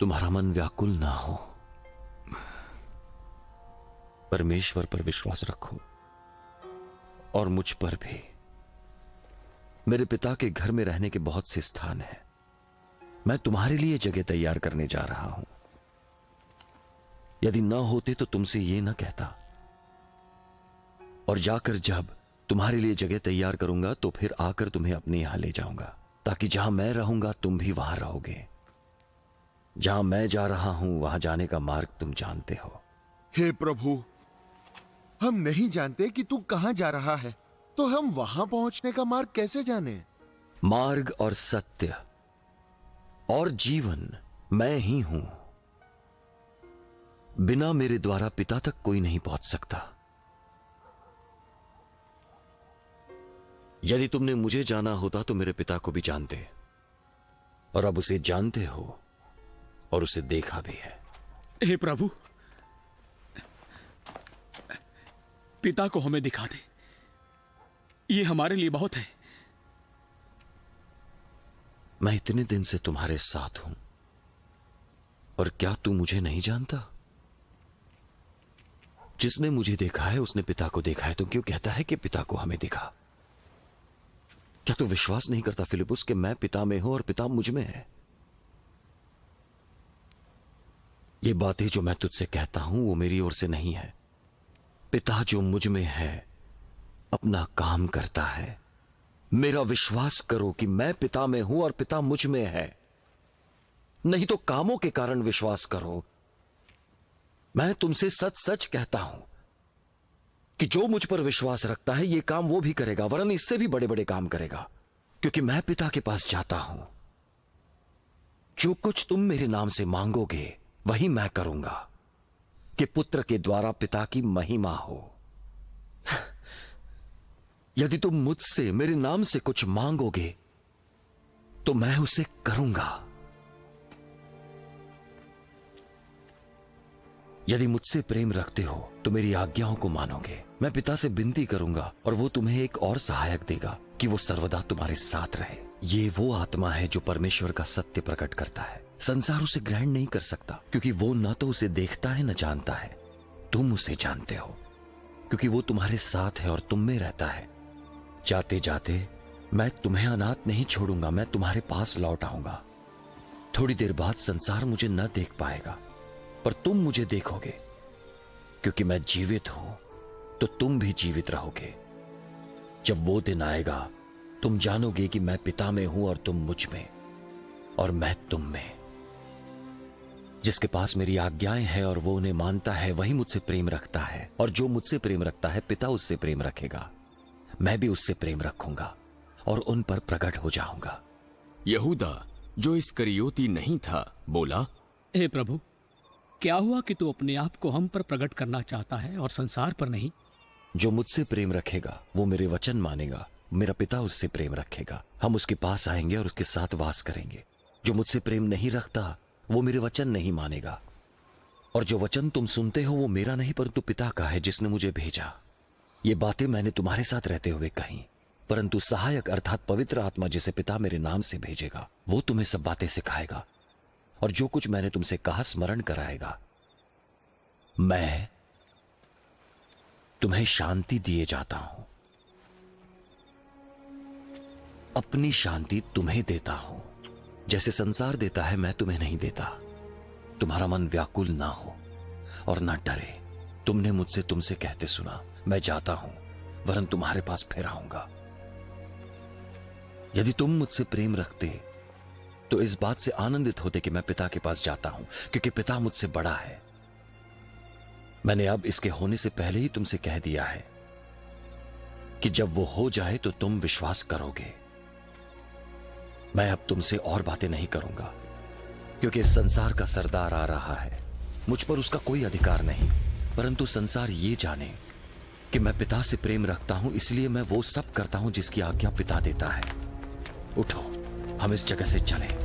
तुम्हारा मन व्याकुल ना हो। परमेश्वर पर विश्वास रखो और मुझ पर भी। मेरे पिता के घर में रहने के बहुत से स्थान हैं। मैं तुम्हारे लिए जगह तैयार करने जा रहा हूं। यदि ना होते तो तुमसे ये ना कहता। और जाकर जब तुम्हारे लिए जगह तैयार करूंगा तो फिर आकर तुम्हें अपने यहां ले जाऊंगा, ताकि जहां मैं रहूंगा तुम भी वहां रहोगे। जहां मैं जा रहा हूं वहां जाने का मार्ग तुम जानते हो। हे प्रभु, हम नहीं जानते कि तू कहां जा रहा है, तो हम वहां पहुंचने का मार्ग कैसे जाने? मार्ग और सत्य और जीवन मैं ही हूं। बिना मेरे द्वारा पिता तक कोई नहीं पहुंच सकता। यदि तुमने मुझे जाना होता तो मेरे पिता को भी जानते, और अब उसे जानते हो और उसे देखा भी है। हे प्रभु, पिता को हमें दिखा दे, ये हमारे लिए बहुत है। मैं इतने दिन से तुम्हारे साथ हूं, और क्या तू मुझे नहीं जानता? जिसने मुझे देखा है उसने पिता को देखा है। तो क्यों कहता है कि पिता को हमें दिखा? क्या तू विश्वास नहीं करता फिलिपुस कि मैं पिता में हूं और पिता मुझ में है? ये बातें जो मैं तुझसे कहता हूं वो मेरी ओर से नहीं है। पिता जो मुझ में है अपना काम करता है। मेरा विश्वास करो कि मैं पिता में हूं और पिता मुझ में है। नहीं तो कामों के कारण विश्वास करो। मैं तुमसे सच सच कहता हूं कि जो मुझ पर विश्वास रखता है ये काम वो भी करेगा, वरन इससे भी बड़े बड़े काम करेगा, क्योंकि मैं पिता के पास जाता हूं। जो कुछ तुम मेरे नाम से मांगोगे वही मैं करूंगा, कि पुत्र के द्वारा पिता की महिमा हो। यदि तुम मुझसे मेरे नाम से कुछ मांगोगे तो मैं उसे करूंगा। यदि मुझसे प्रेम रखते हो तो मेरी आज्ञाओं को मानोगे। मैं पिता से विनती करूंगा और वो तुम्हें एक और सहायक देगा कि वो सर्वदा तुम्हारे साथ रहे। ये वो आत्मा है जो परमेश्वर का सत्य प्रकट करता है। संसार उसे ग्रहण नहीं कर सकता, क्योंकि वो ना तो उसे देखता है न जानता है। तुम उसे जानते हो, क्योंकि वो तुम्हारे साथ है और तुम में रहता है। जाते जाते मैं तुम्हें अनाथ नहीं छोड़ूंगा, मैं तुम्हारे पास लौट आऊंगा। थोड़ी देर बाद संसार मुझे न देख पाएगा, पर तुम मुझे देखोगे। क्योंकि मैं जीवित हूं तो तुम भी जीवित रहोगे। जब वो दिन आएगा तुम जानोगे कि मैं पिता में हूं और तुम मुझ में, और मैं तुम में। जिसके पास मेरी आज्ञाएं हैं और वो उन्हें मानता है वही मुझसे प्रेम रखता है, और जो मुझसे प्रेम रखता है पिता उससे प्रेम रखेगा। मैं भी उससे प्रेम रखूंगा और उन पर प्रकट हो जाऊंगा। यहूदा, जो इस्करियोती नहीं था, बोला, हे प्रभु, क्या हुआ कि तू अपने आप को हम पर प्रकट करना चाहता है और संसार पर नहीं? जो मुझसे प्रेम रखेगा वो मेरे वचन मानेगा, मेरा पिता उससे प्रेम रखेगा। हम उसके पास आएंगे और उसके साथ वास करेंगे। जो मुझसे प्रेम नहीं रखता वो मेरे वचन नहीं मानेगा, और जो वचन तुम सुनते हो वो मेरा नहीं परंतु पिता का है जिसने मुझे भेजा। ये बातें मैंने तुम्हारे साथ रहते हुए कही, परंतु सहायक अर्थात पवित्र आत्मा जिसे पिता मेरे नाम से भेजेगा वो तुम्हें सब बातें सिखाएगा और जो कुछ मैंने तुमसे कहा स्मरण कराएगा। मैं तुम्हें शांति दिए जाता हूं, अपनी शांति तुम्हें देता हूं। जैसे संसार देता है मैं तुम्हें नहीं देता। तुम्हारा मन व्याकुल ना हो और ना डरे। तुमने मुझसे तुमसे कहते सुना, मैं जाता हूं वरन तुम्हारे पास फिर आऊंगा। यदि तुम मुझसे प्रेम रखते तो इस बात से आनंदित होते कि मैं पिता के पास जाता हूं, क्योंकि पिता मुझसे बड़ा है। मैंने अब इसके होने से पहले ही तुमसे कह दिया है कि जब वो हो जाए तो तुम विश्वास करोगे। मैं अब तुमसे और बातें नहीं करूंगा, क्योंकि इस संसार का सरदार आ रहा है। मुझ पर उसका कोई अधिकार नहीं, परंतु संसार ये जाने कि मैं पिता से प्रेम रखता हूं, इसलिए मैं वो सब करता हूं जिसकी आज्ञा पिता देता है। उठो, हम इस जगह से चलें।